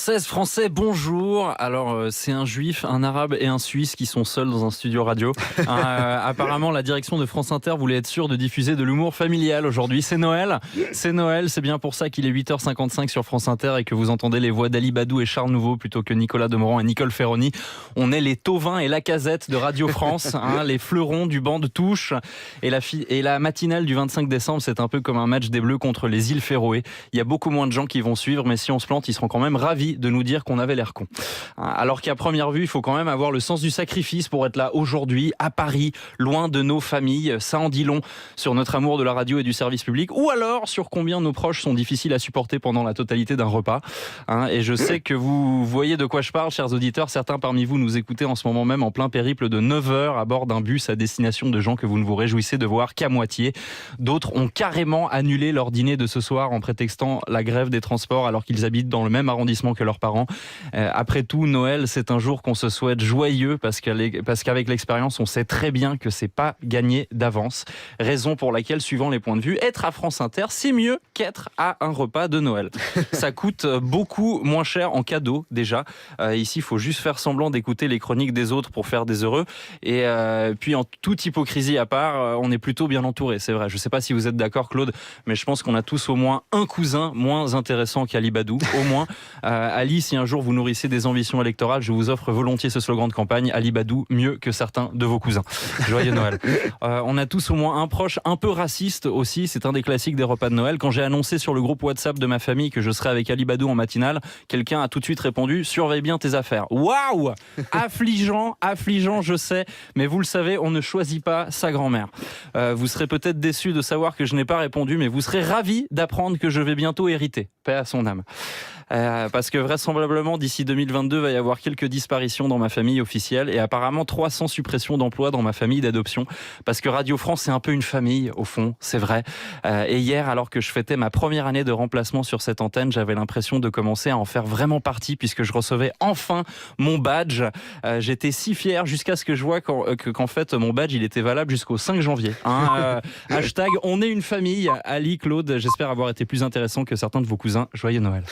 Françaises, Français, bonjour. Alors, c'est un juif, un arabe et un suisse qui sont seuls dans un studio radio. Apparemment, la direction de France Inter voulait être sûre de diffuser de l'humour familial aujourd'hui. C'est Noël, c'est bien pour ça qu'il est 8h55 sur France Inter et que vous entendez les voix d'Ali Badou et Charles Nouveau plutôt que Nicolas Demorand et Nicole Ferroni. On est les Tauvin et Lacazette de Radio France, les fleurons du banc de touche. Et la matinale du 25 décembre, c'est un peu comme un match des Bleus contre les îles Féroé. Il y a beaucoup moins de gens qui vont suivre, mais si on se plante, ils seront quand même ravis de nous dire qu'on avait l'air con. Alors qu'à première vue, il faut quand même avoir le sens du sacrifice pour être là aujourd'hui, à Paris, loin de nos familles. Ça en dit long sur notre amour de la radio et du service public, ou alors sur combien nos proches sont difficiles à supporter pendant la totalité d'un repas. Et je sais que vous voyez de quoi je parle, chers auditeurs. Certains parmi vous nous écoutez en ce moment même en plein périple de 9 heures à bord d'un bus à destination de gens que vous ne vous réjouissez de voir qu'à moitié. D'autres ont carrément annulé leur dîner de ce soir en prétextant la grève des transports alors qu'ils habitent dans le même arrondissement que leurs parents. Après tout, Noël, c'est un jour qu'on se souhaite joyeux parce qu'avec l'expérience, on sait très bien que c'est pas gagné d'avance. Raison pour laquelle, suivant les points de vue, être à France Inter, c'est mieux qu'être à un repas de Noël. Ça coûte beaucoup moins cher en cadeau déjà. Ici, il faut juste faire semblant d'écouter les chroniques des autres pour faire des heureux. Et puis, en toute hypocrisie à part, on est plutôt bien entouré. C'est vrai. Je sais pas si vous êtes d'accord, Claude, mais je pense qu'on a tous au moins un cousin moins intéressant qu'Ali Badou. Au moins. Ali, si un jour vous nourrissez des ambitions électorales, je vous offre volontiers ce slogan de campagne: Ali Badou, mieux que certains de vos cousins. Joyeux Noël. On a tous au moins un proche un peu raciste aussi, c'est un des classiques des repas de Noël. Quand j'ai annoncé sur le groupe WhatsApp de ma famille que je serais avec Ali Badou en matinale, quelqu'un a tout de suite répondu: surveille bien tes affaires. Waouh! Affligeant, je sais, mais vous le savez, on ne choisit pas sa grand-mère. Vous serez peut-être déçus de savoir que je n'ai pas répondu, mais vous serez ravis d'apprendre que je vais bientôt hériter. Paix à son âme. Parce que vraisemblablement d'ici 2022 va y avoir quelques disparitions dans ma famille officielle et apparemment 300 suppressions d'emplois dans ma famille d'adoption, parce que Radio France c'est un peu une famille au fond, c'est vrai. Et hier, alors que je fêtais ma première année de remplacement sur cette antenne, j'avais l'impression de commencer à en faire vraiment partie puisque je recevais enfin mon badge. J'étais si fier jusqu'à ce que je vois qu'en fait mon badge il était valable jusqu'au 5 janvier. Hashtag on est une famille. Ali, Claude, j'espère avoir été plus intéressant que certains de vos cousins. Joyeux Noël.